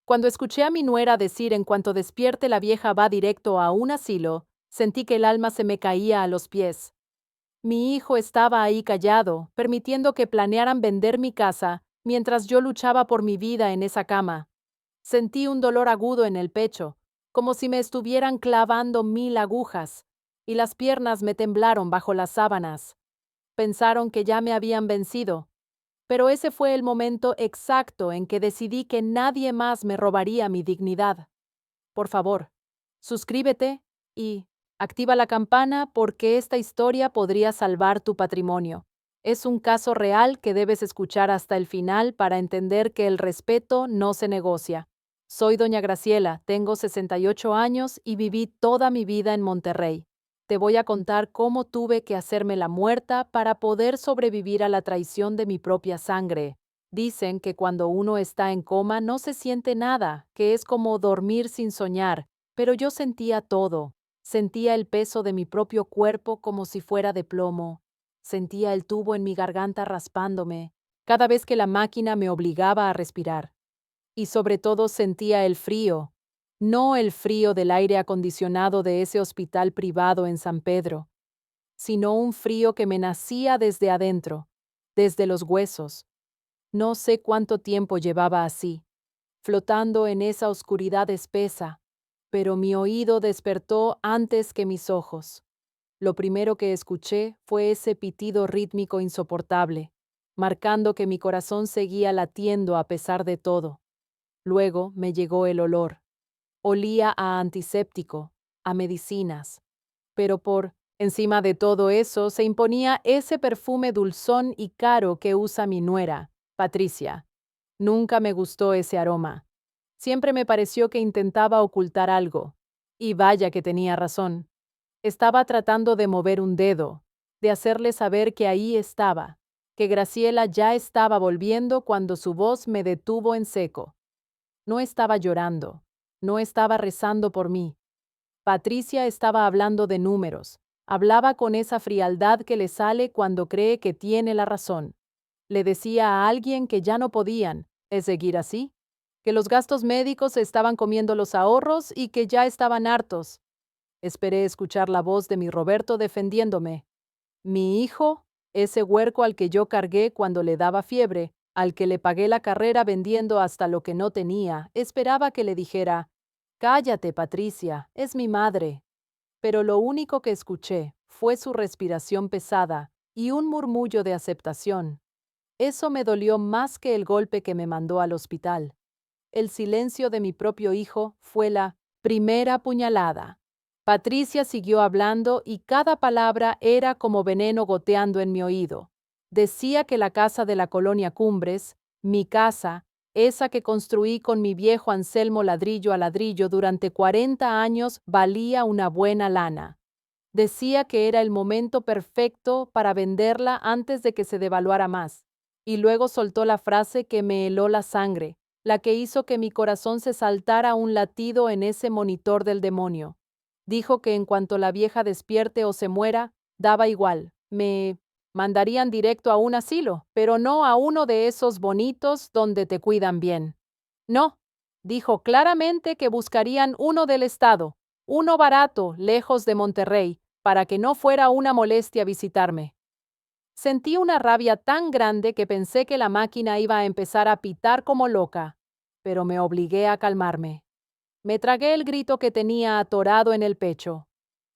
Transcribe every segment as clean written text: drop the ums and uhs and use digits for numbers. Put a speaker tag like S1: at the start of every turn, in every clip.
S1: Cuando escuché a mi nuera decir en cuanto despierte la vieja va directo a un asilo, sentí que el alma se me caía a los pies. Mi hijo estaba ahí callado, permitiendo que planearan vender mi casa, mientras yo luchaba por mi vida en esa cama. Sentí un dolor agudo en el pecho, como si me estuvieran clavando 1000 agujas, y las piernas me temblaron bajo las sábanas. Pensaron que ya me habían vencido, pero ese fue el momento exacto en que decidí que nadie más me robaría mi dignidad. Por favor, suscríbete y activa la campana porque esta historia podría salvar tu patrimonio. Es un caso real que debes escuchar hasta el final para entender que el respeto no se negocia. Soy doña Graciela, tengo 68 años y viví toda mi vida en Monterrey. Te voy a contar cómo tuve que hacerme la muerta para poder sobrevivir a la traición de mi propia sangre. Dicen que cuando uno está en coma no se siente nada, que es como dormir sin soñar, pero yo sentía todo. Sentía el peso de mi propio cuerpo como si fuera de plomo. Sentía el tubo en mi garganta raspándome, cada vez que la máquina me obligaba a respirar. Y sobre todo sentía el frío, no el frío del aire acondicionado de ese hospital privado en San Pedro, sino un frío que me nacía desde adentro, desde los huesos. No sé cuánto tiempo llevaba así, flotando en esa oscuridad espesa, pero mi oído despertó antes que mis ojos. Lo primero que escuché fue ese pitido rítmico insoportable, marcando que mi corazón seguía latiendo a pesar de todo. Luego me llegó el olor. Olía a antiséptico, a medicinas, pero por encima de todo eso se imponía ese perfume dulzón y caro que usa mi nuera, Patricia. Nunca me gustó ese aroma. Siempre me pareció que intentaba ocultar algo. Y vaya que tenía razón. Estaba tratando de mover un dedo, de hacerle saber que ahí estaba, que Graciela ya estaba volviendo cuando su voz me detuvo en seco. No estaba llorando, no estaba rezando por mí. Patricia estaba hablando de números, hablaba con esa frialdad que le sale cuando cree que tiene la razón. Le decía a alguien que ya no podían, ¿es seguir así? Que los gastos médicos estaban comiendo los ahorros y que ya estaban hartos. Esperé escuchar la voz de mi Roberto defendiéndome. Mi hijo, ese huerco al que yo cargué cuando le daba fiebre, al que le pagué la carrera vendiendo hasta lo que no tenía, esperaba que le dijera, «Cállate, Patricia, es mi madre». Pero lo único que escuché fue su respiración pesada y un murmullo de aceptación. Eso me dolió más que el golpe que me mandó al hospital. El silencio de mi propio hijo fue la primera puñalada. Patricia siguió hablando y cada palabra era como veneno goteando en mi oído. Decía que la casa de la colonia Cumbres, mi casa, esa que construí con mi viejo Anselmo ladrillo a ladrillo durante 40 años, valía una buena lana. Decía que era el momento perfecto para venderla antes de que se devaluara más. Y luego soltó la frase que me heló la sangre, la que hizo que mi corazón se saltara un latido en ese monitor del demonio. Dijo que en cuanto la vieja despierte o se muera, daba igual, me mandarían directo a un asilo, pero no a uno de esos bonitos donde te cuidan bien. No, dijo claramente que buscarían uno del Estado, uno barato, lejos de Monterrey, para que no fuera una molestia visitarme. Sentí una rabia tan grande que pensé que la máquina iba a empezar a pitar como loca, pero me obligué a calmarme. Me tragué el grito que tenía atorado en el pecho.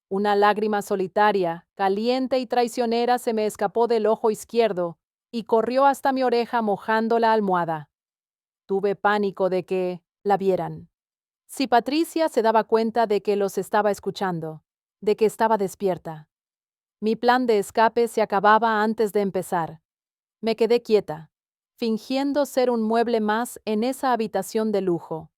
S1: Una lágrima solitaria, caliente y traicionera se me escapó del ojo izquierdo y corrió hasta mi oreja mojando la almohada. Tuve pánico de que la vieran. Si Patricia se daba cuenta de que los estaba escuchando, de que estaba despierta. Mi plan de escape se acababa antes de empezar. Me quedé quieta, fingiendo ser un mueble más en esa habitación de lujo,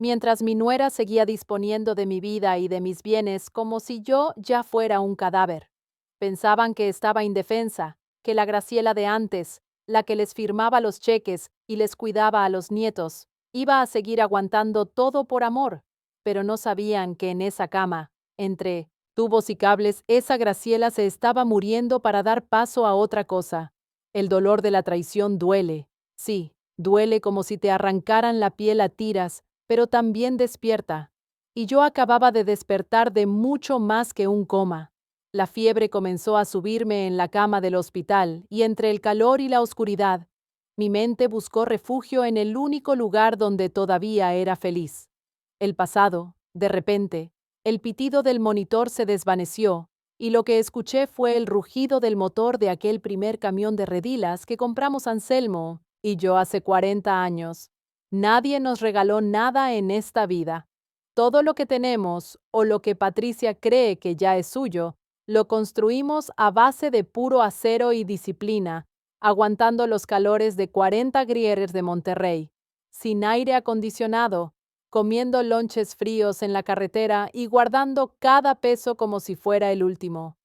S1: mientras mi nuera seguía disponiendo de mi vida y de mis bienes como si yo ya fuera un cadáver. Pensaban que estaba indefensa, que la Graciela de antes, la que les firmaba los cheques y les cuidaba a los nietos, iba a seguir aguantando todo por amor, pero no sabían que en esa cama, entre tubos y cables, esa Graciela se estaba muriendo para dar paso a otra cosa. El dolor de la traición duele, sí, Duele como si te arrancaran la piel a tiras, pero también despierta. Y yo acababa de despertar de mucho más que un coma. La fiebre comenzó a subirme en la cama del hospital, y entre el calor y la oscuridad, mi mente buscó refugio en el único lugar donde todavía era feliz. El pasado, de repente, el pitido del monitor se desvaneció, y lo que escuché fue el rugido del motor de aquel primer camión de redilas que compramos Anselmo y yo hace 40 años. Nadie nos regaló nada en esta vida. Todo lo que tenemos, o lo que Patricia cree que ya es suyo, lo construimos a base de puro acero y disciplina, aguantando los calores de 40 grieres de Monterrey, sin aire acondicionado, comiendo lonches fríos en la carretera y guardando cada peso como si fuera el último.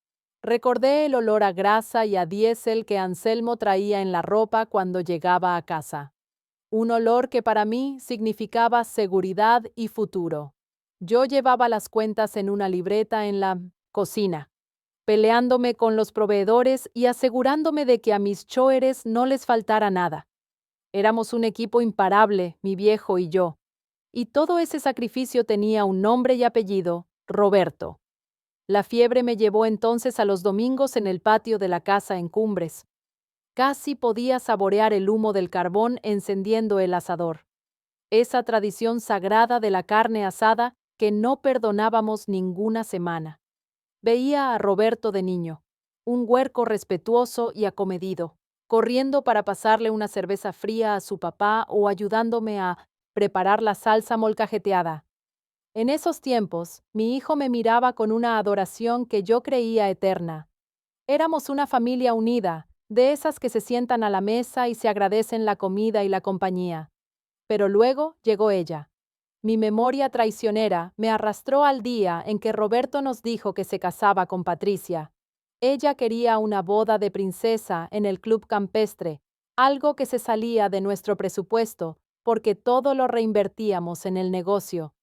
S1: Recordé el olor a grasa y a diésel que Anselmo traía en la ropa cuando llegaba a casa. Un olor que para mí significaba seguridad y futuro. Yo llevaba las cuentas en una libreta en la cocina, peleándome con los proveedores y asegurándome de que a mis choeres no les faltara nada. Éramos un equipo imparable, mi viejo y yo, y todo ese sacrificio tenía un nombre y apellido: Roberto. La fiebre me llevó entonces a los domingos en el patio de la casa en Cumbres. Casi podía saborear el humo del carbón encendiendo el asador. Esa tradición sagrada de la carne asada que no perdonábamos ninguna semana. Veía a Roberto de niño, un huerco respetuoso y acomedido, corriendo para pasarle una cerveza fría a su papá o ayudándome a preparar la salsa molcajeteada. En esos tiempos, mi hijo me miraba con una adoración que yo creía eterna. Éramos una familia unida, de esas que se sientan a la mesa y se agradecen la comida y la compañía. Pero luego llegó ella. Mi memoria traicionera me arrastró al día en que Roberto nos dijo que se casaba con Patricia. Ella quería una boda de princesa en el club campestre, algo que se salía de nuestro presupuesto, porque todo lo reinvertíamos en el negocio.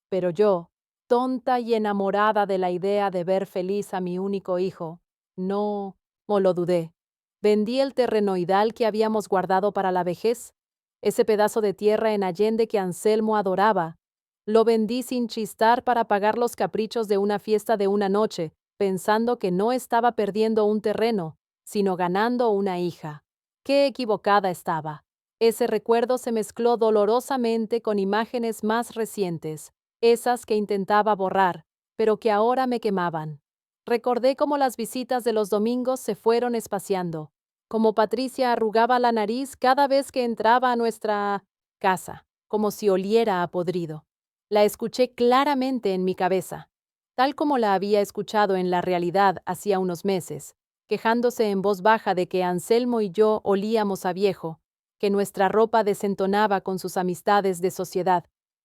S1: Pero yo, tonta y enamorada de la idea de ver feliz a mi único hijo, no, o lo dudé. Vendí el terrenoidal que habíamos guardado para la vejez, ese pedazo de tierra en Allende que Anselmo adoraba. Lo vendí sin chistar para pagar los caprichos de una fiesta de una noche, pensando que no estaba perdiendo un terreno, sino ganando una hija. Qué equivocada estaba. Ese recuerdo se mezcló dolorosamente con imágenes más recientes, esas que intentaba borrar, pero que ahora me quemaban. Recordé cómo las visitas de los domingos se fueron espaciando, como Patricia arrugaba la nariz cada vez que entraba a nuestra casa, como si oliera a podrido. La escuché claramente en mi cabeza, tal como la había escuchado en la realidad hacía unos meses, quejándose en voz baja de que Anselmo y yo olíamos a viejo, que nuestra ropa desentonaba con sus amistades de sociedad,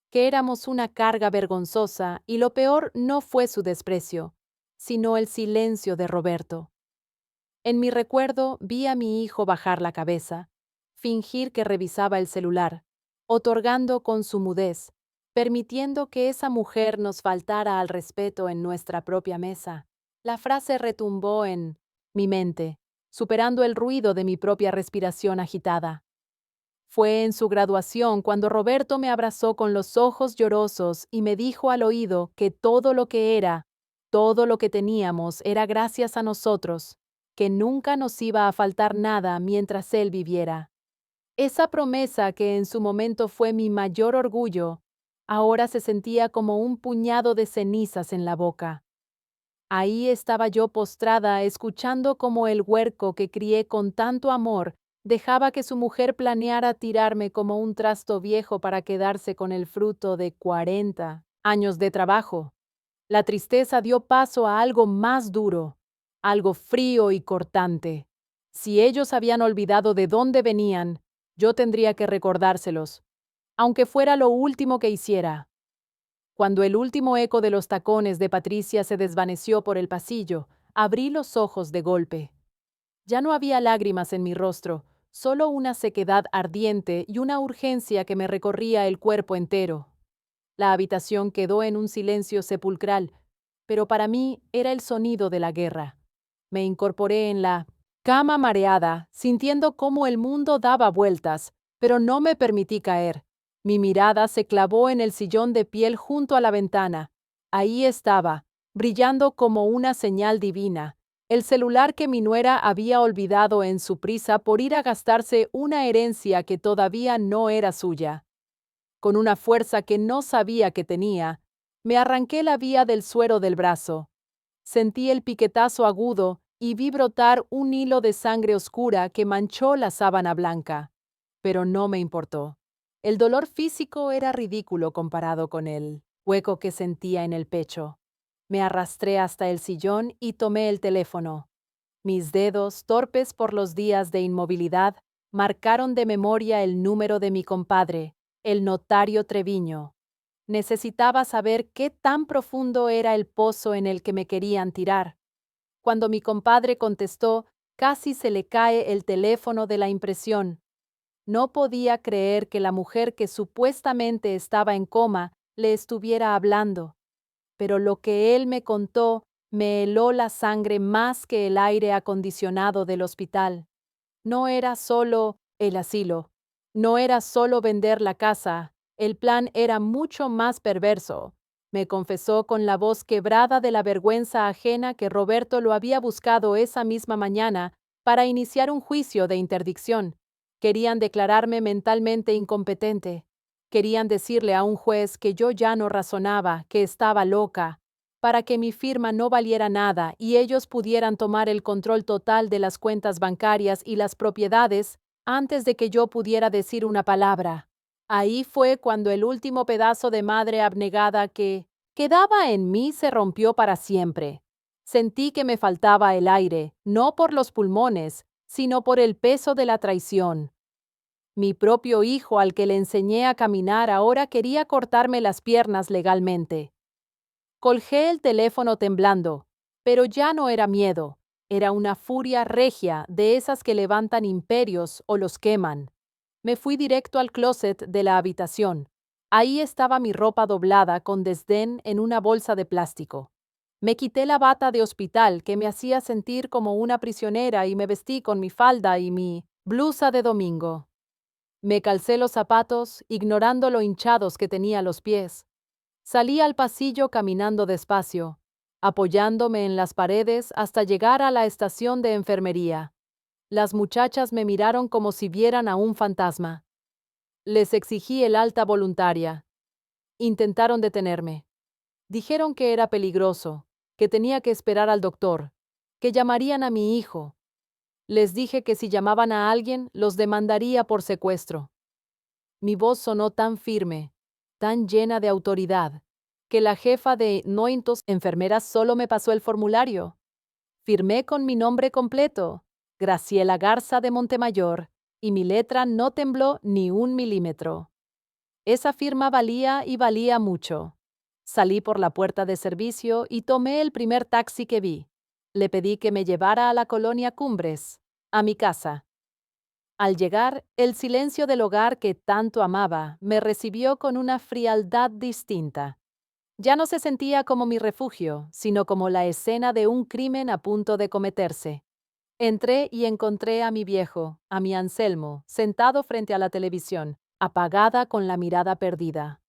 S1: que éramos una carga vergonzosa, y lo peor no fue su desprecio, sino el silencio de Roberto. En mi recuerdo vi a mi hijo bajar la cabeza, fingir que revisaba el celular, otorgando con su mudez, permitiendo que esa mujer nos faltara al respeto en nuestra propia mesa. La frase retumbó en mi mente, superando el ruido de mi propia respiración agitada. Fue en su graduación cuando Roberto me abrazó con los ojos llorosos y me dijo al oído que todo lo que era, todo lo que teníamos era gracias a nosotros, que nunca nos iba a faltar nada mientras él viviera. Esa promesa que en su momento fue mi mayor orgullo, ahora se sentía como un puñado de cenizas en la boca. Ahí estaba yo postrada, escuchando cómo el huerco que crié con tanto amor dejaba que su mujer planeara tirarme como un trasto viejo para quedarse con el fruto de 40 años de trabajo. La tristeza dio paso a algo más duro, algo frío y cortante. Si ellos habían olvidado de dónde venían, yo tendría que recordárselos, aunque fuera lo último que hiciera. Cuando el último eco de los tacones de Patricia se desvaneció por el pasillo, abrí los ojos de golpe. Ya no había lágrimas en mi rostro, solo una sequedad ardiente y una urgencia que me recorría el cuerpo entero. La habitación quedó en un silencio sepulcral, pero para mí era el sonido de la guerra. Me incorporé en la cama mareada, sintiendo cómo el mundo daba vueltas, pero no me permití caer. Mi mirada se clavó en el sillón de piel junto a la ventana. Ahí estaba, brillando como una señal divina, el celular que mi nuera había olvidado en su prisa por ir a gastarse una herencia que todavía no era suya. Con una fuerza que no sabía que tenía, me arranqué la vía del suero del brazo. Sentí el piquetazo agudo y vi brotar un hilo de sangre oscura que manchó la sábana blanca. Pero no me importó. El dolor físico era ridículo comparado con el hueco que sentía en el pecho. Me arrastré hasta el sillón y tomé el teléfono. Mis dedos, torpes por los días de inmovilidad, marcaron de memoria el número de mi compadre, el notario Treviño. Necesitaba saber qué tan profundo era el pozo en el que me querían tirar. Cuando mi compadre contestó, casi se le cae el teléfono de la impresión. No podía creer que la mujer que supuestamente estaba en coma le estuviera hablando. Pero lo que él me contó me heló la sangre más que el aire acondicionado del hospital. No era solo el asilo, no era solo vender la casa, el plan era mucho más perverso. Me confesó con la voz quebrada de la vergüenza ajena que Roberto lo había buscado esa misma mañana para iniciar un juicio de interdicción. Querían declararme mentalmente incompetente. Querían decirle a un juez que yo ya no razonaba, que estaba loca, para que mi firma no valiera nada y ellos pudieran tomar el control total de las cuentas bancarias y las propiedades antes de que yo pudiera decir una palabra. Ahí fue cuando el último pedazo de madre abnegada que quedaba en mí se rompió para siempre. Sentí que me faltaba el aire, no por los pulmones, sino por el peso de la traición. Mi propio hijo al que le enseñé a caminar ahora quería cortarme las piernas legalmente. Colgué el teléfono temblando, pero ya no era miedo, era una furia regia de esas que levantan imperios o los queman. Me fui directo al closet de la habitación. Ahí estaba mi ropa doblada con desdén en una bolsa de plástico. Me quité la bata de hospital que me hacía sentir como una prisionera y me vestí con mi falda y mi blusa de domingo. Me calcé los zapatos, ignorando lo hinchados que tenía los pies. Salí al pasillo caminando despacio, apoyándome en las paredes hasta llegar a la estación de enfermería. Las muchachas me miraron como si vieran a un fantasma. Les exigí el alta voluntaria. Intentaron detenerme. Dijeron que era peligroso, que tenía que esperar al doctor, que llamarían a mi hijo. Les dije que si llamaban a alguien, los demandaría por secuestro. Mi voz sonó tan firme, tan llena de autoridad, que la jefa de 900 enfermeras solo me pasó el formulario. Firmé con mi nombre completo, Graciela Garza de Montemayor, y mi letra no tembló ni un milímetro. Esa firma valía y valía mucho. Salí por la puerta de servicio y tomé el primer taxi que vi. Le pedí que me llevara a la colonia Cumbres, a mi casa. Al llegar, el silencio del hogar que tanto amaba me recibió con una frialdad distinta. Ya no se sentía como mi refugio, sino como la escena de un crimen a punto de cometerse. Entré y encontré a mi viejo, a mi Anselmo, sentado frente a la televisión, apagada con la mirada perdida.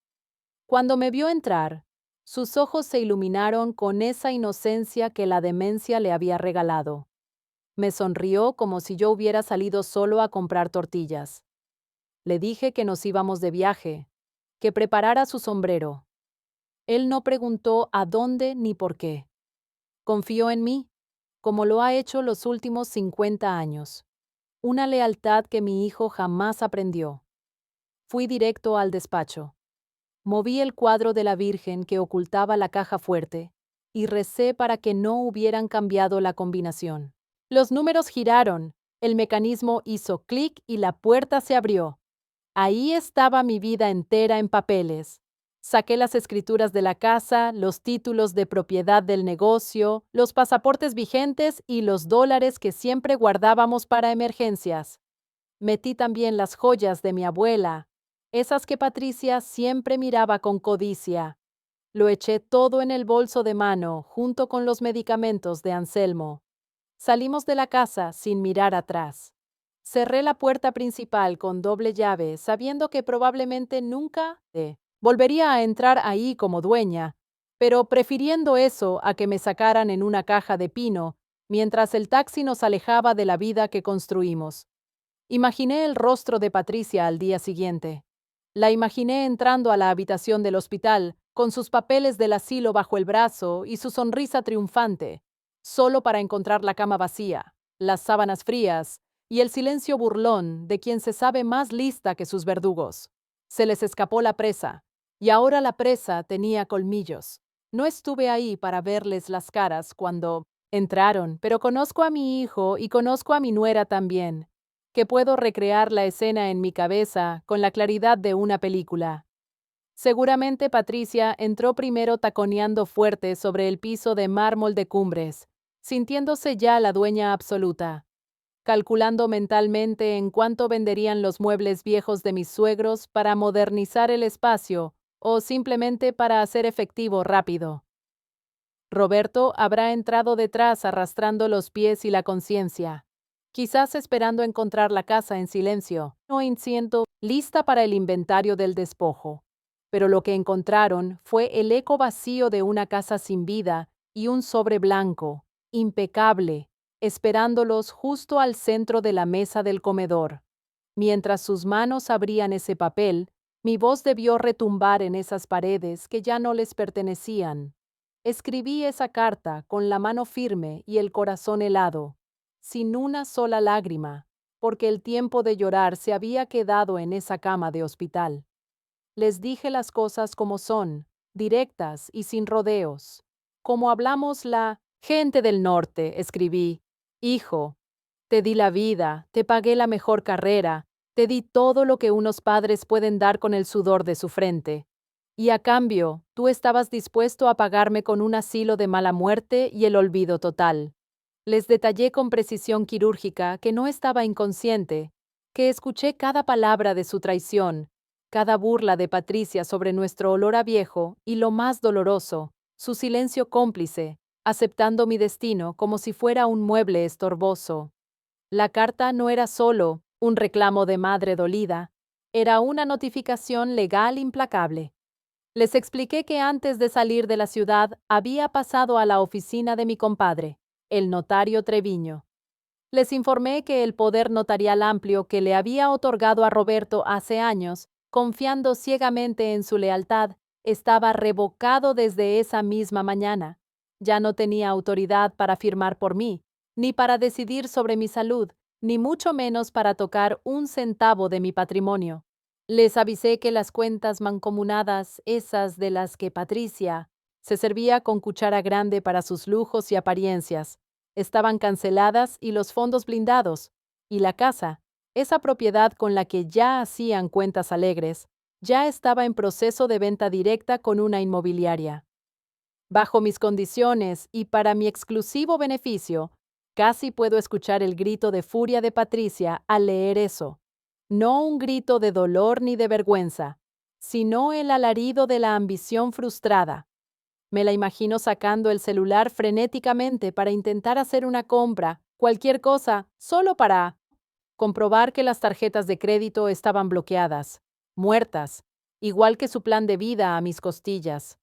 S1: Cuando me vio entrar, sus ojos se iluminaron con esa inocencia que la demencia le había regalado. Me sonrió como si yo hubiera salido solo a comprar tortillas. Le dije que nos íbamos de viaje, que preparara su sombrero. Él no preguntó a dónde ni por qué. Confió en mí, como lo ha hecho los últimos 50 años. Una lealtad que mi hijo jamás aprendió. Fui directo al despacho. Moví el cuadro de la Virgen que ocultaba la caja fuerte y recé para que no hubieran cambiado la combinación. Los números giraron, el mecanismo hizo clic y la puerta se abrió. Ahí estaba mi vida entera en papeles. Saqué las escrituras de la casa, los títulos de propiedad del negocio, los pasaportes vigentes y los dólares que siempre guardábamos para emergencias. Metí también las joyas de mi abuela, esas que Patricia siempre miraba con codicia. Lo eché todo en el bolso de mano, junto con los medicamentos de Anselmo. Salimos de la casa sin mirar atrás. Cerré la puerta principal con doble llave, sabiendo que probablemente nunca volvería a entrar ahí como dueña, pero prefiriendo eso a que me sacaran en una caja de pino mientras el taxi nos alejaba de la vida que construimos. Imaginé el rostro de Patricia al día siguiente. La imaginé entrando a la habitación del hospital, con sus papeles del asilo bajo el brazo y su sonrisa triunfante, solo para encontrar la cama vacía, las sábanas frías y el silencio burlón de quien se sabe más lista que sus verdugos. Se les escapó la presa, y ahora la presa tenía colmillos. No estuve ahí para verles las caras cuando entraron, pero conozco a mi hijo y conozco a mi nuera también, que puedo recrear la escena en mi cabeza con la claridad de una película. Seguramente Patricia entró primero taconeando fuerte sobre el piso de mármol de Cumbres, sintiéndose ya la dueña absoluta, calculando mentalmente en cuánto venderían los muebles viejos de mis suegros para modernizar el espacio o simplemente para hacer efectivo rápido. Roberto habrá entrado detrás arrastrando los pies y la conciencia, quizás esperando encontrar la casa en silencio, no incienso, lista para el inventario del despojo. Pero lo que encontraron fue el eco vacío de una casa sin vida y un sobre blanco, impecable, esperándolos justo al centro de la mesa del comedor. Mientras sus manos abrían ese papel, mi voz debió retumbar en esas paredes que ya no les pertenecían. Escribí esa carta con la mano firme y el corazón helado, sin una sola lágrima, porque el tiempo de llorar se había quedado en esa cama de hospital. Les dije las cosas como son, directas y sin rodeos. Como hablamos la gente del norte, escribí: Hijo, te di la vida, te pagué la mejor carrera, te di todo lo que unos padres pueden dar con el sudor de su frente. Y a cambio, tú estabas dispuesto a pagarme con un asilo de mala muerte y el olvido total. Les detallé con precisión quirúrgica que no estaba inconsciente, que escuché cada palabra de su traición, cada burla de Patricia sobre nuestro olor a viejo y, lo más doloroso, su silencio cómplice, aceptando mi destino como si fuera un mueble estorboso. La carta no era solo un reclamo de madre dolida, era una notificación legal implacable. Les expliqué que antes de salir de la ciudad había pasado a la oficina de mi compadre, el notario Treviño. Les informé que el poder notarial amplio que le había otorgado a Roberto hace años, confiando ciegamente en su lealtad, estaba revocado desde esa misma mañana. Ya no tenía autoridad para firmar por mí, ni para decidir sobre mi salud, ni mucho menos para tocar un centavo de mi patrimonio. Les avisé que las cuentas mancomunadas, esas de las que Patricia se servía con cuchara grande para sus lujos y apariencias, estaban canceladas y los fondos blindados, y la casa, esa propiedad con la que ya hacían cuentas alegres, ya estaba en proceso de venta directa con una inmobiliaria. Bajo mis condiciones y para mi exclusivo beneficio, casi puedo escuchar el grito de furia de Patricia al leer eso. No un grito de dolor ni de vergüenza, sino el alarido de la ambición frustrada. Me la imagino sacando el celular frenéticamente para intentar hacer una compra, cualquier cosa, solo para comprobar que las tarjetas de crédito estaban bloqueadas, muertas, igual que su plan de vida a mis costillas.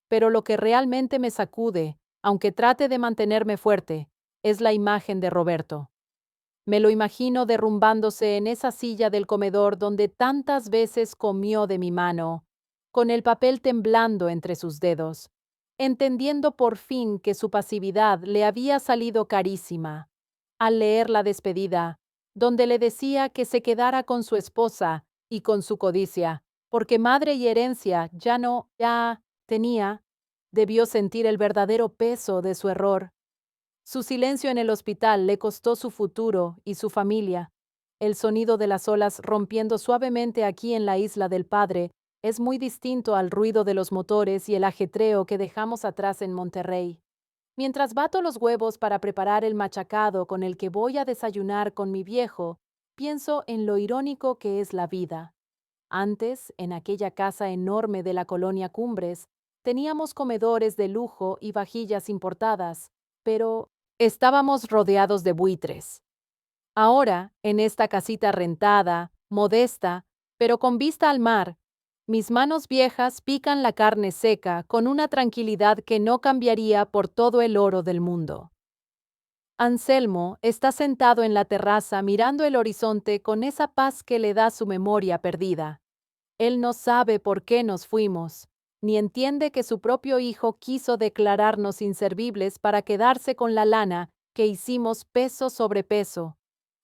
S1: Pero lo que realmente me sacude, aunque trate de mantenerme fuerte, es la imagen de Roberto. Me lo imagino derrumbándose en esa silla del comedor donde tantas veces comió de mi mano, con el papel temblando entre sus dedos, entendiendo por fin que su pasividad le había salido carísima. Al leer la despedida, donde le decía que se quedara con su esposa y con su codicia, porque madre y herencia ya tenía, debió sentir el verdadero peso de su error. Su silencio en el hospital le costó su futuro y su familia. El sonido de las olas rompiendo suavemente aquí en la isla del Padre es muy distinto al ruido de los motores y el ajetreo que dejamos atrás en Monterrey. Mientras bato los huevos para preparar el machacado con el que voy a desayunar con mi viejo, pienso en lo irónico que es la vida. Antes, en aquella casa enorme de la colonia Cumbres, teníamos comedores de lujo y vajillas importadas, pero estábamos rodeados de buitres. Ahora, en esta casita rentada, modesta, pero con vista al mar, mis manos viejas pican la carne seca con una tranquilidad que no cambiaría por todo el oro del mundo. Anselmo está sentado en la terraza mirando el horizonte con esa paz que le da su memoria perdida. Él no sabe por qué nos fuimos, ni entiende que su propio hijo quiso declararnos inservibles para quedarse con la lana que hicimos peso sobre peso.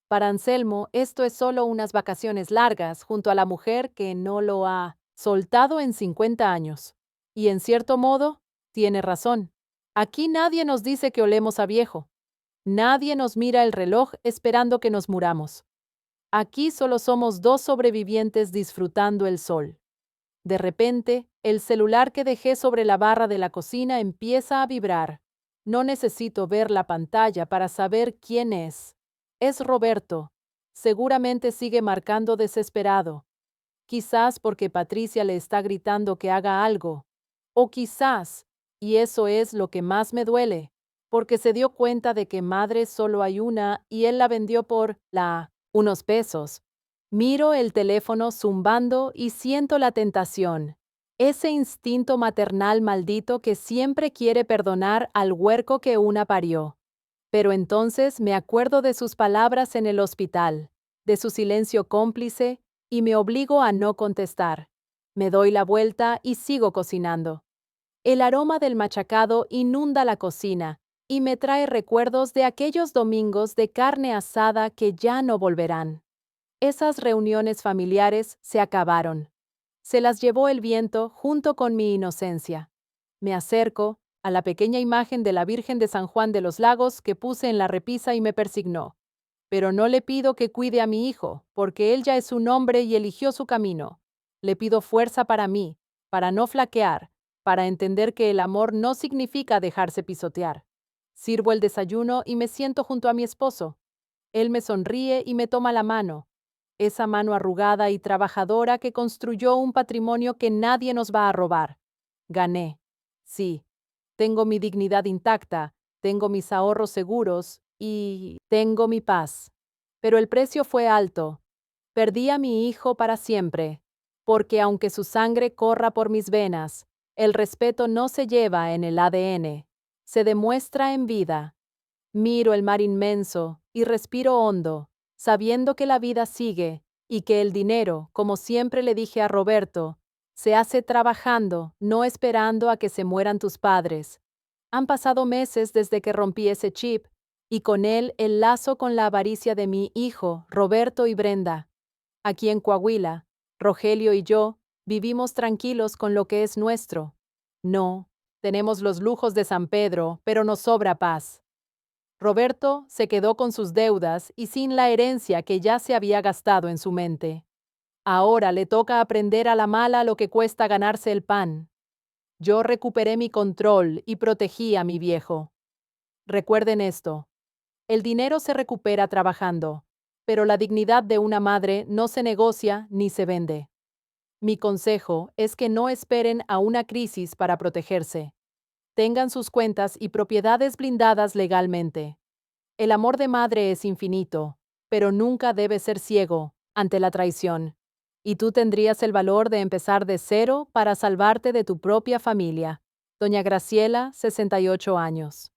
S1: Para Anselmo, esto es solo unas vacaciones largas junto a la mujer que no lo ha soltado en 50 años. Y en cierto modo, tiene razón. Aquí nadie nos dice que olemos a viejo. Nadie nos mira el reloj esperando que nos muramos. Aquí solo somos dos sobrevivientes disfrutando el sol. De repente, el celular que dejé sobre la barra de la cocina empieza a vibrar. No necesito ver la pantalla para saber quién es. Es Roberto. Seguramente sigue marcando desesperado. Quizás porque Patricia le está gritando que haga algo. O quizás, y eso es lo que más me duele, porque se dio cuenta de que madre solo hay una y él la vendió por unos pesos. Miro el teléfono zumbando y siento la tentación. Ese instinto maternal maldito que siempre quiere perdonar al huerco que una parió. Pero entonces me acuerdo de sus palabras en el hospital, de su silencio cómplice, y me obligo a no contestar. Me doy la vuelta y sigo cocinando. El aroma del machacado inunda la cocina y me trae recuerdos de aquellos domingos de carne asada que ya no volverán. Esas reuniones familiares se acabaron. Se las llevó el viento junto con mi inocencia. Me acerco a la pequeña imagen de la Virgen de San Juan de los Lagos que puse en la repisa y me persignó. Pero no le pido que cuide a mi hijo, porque él ya es un hombre y eligió su camino. Le pido fuerza para mí, para no flaquear, para entender que el amor no significa dejarse pisotear. Sirvo el desayuno y me siento junto a mi esposo. Él me sonríe y me toma la mano, esa mano arrugada y trabajadora que construyó un patrimonio que nadie nos va a robar. Gané. Sí, tengo mi dignidad intacta, tengo mis ahorros seguros y tengo mi paz. Pero el precio fue alto. Perdí a mi hijo para siempre, porque aunque su sangre corra por mis venas, el respeto no se lleva en el ADN, se demuestra en vida. Miro el mar inmenso y respiro hondo, sabiendo que la vida sigue y que el dinero, como siempre le dije a Roberto, se hace trabajando, no esperando a que se mueran tus padres. Han pasado meses desde que rompí ese chip, y con él el lazo con la avaricia de mi hijo, Roberto y Brenda. Aquí en Coahuila, Rogelio y yo vivimos tranquilos con lo que es nuestro. No, tenemos los lujos de San Pedro, pero nos sobra paz. Roberto se quedó con sus deudas y sin la herencia que ya se había gastado en su mente. Ahora le toca aprender a la mala lo que cuesta ganarse el pan. Yo recuperé mi control y protegí a mi viejo. Recuerden esto, el dinero se recupera trabajando, pero la dignidad de una madre no se negocia ni se vende. Mi consejo es que no esperen a una crisis para protegerse. Tengan sus cuentas y propiedades blindadas legalmente. El amor de madre es infinito, pero nunca debe ser ciego ante la traición. Y tú tendrías el valor de empezar de cero para salvarte de tu propia familia. Doña Graciela, 68 años.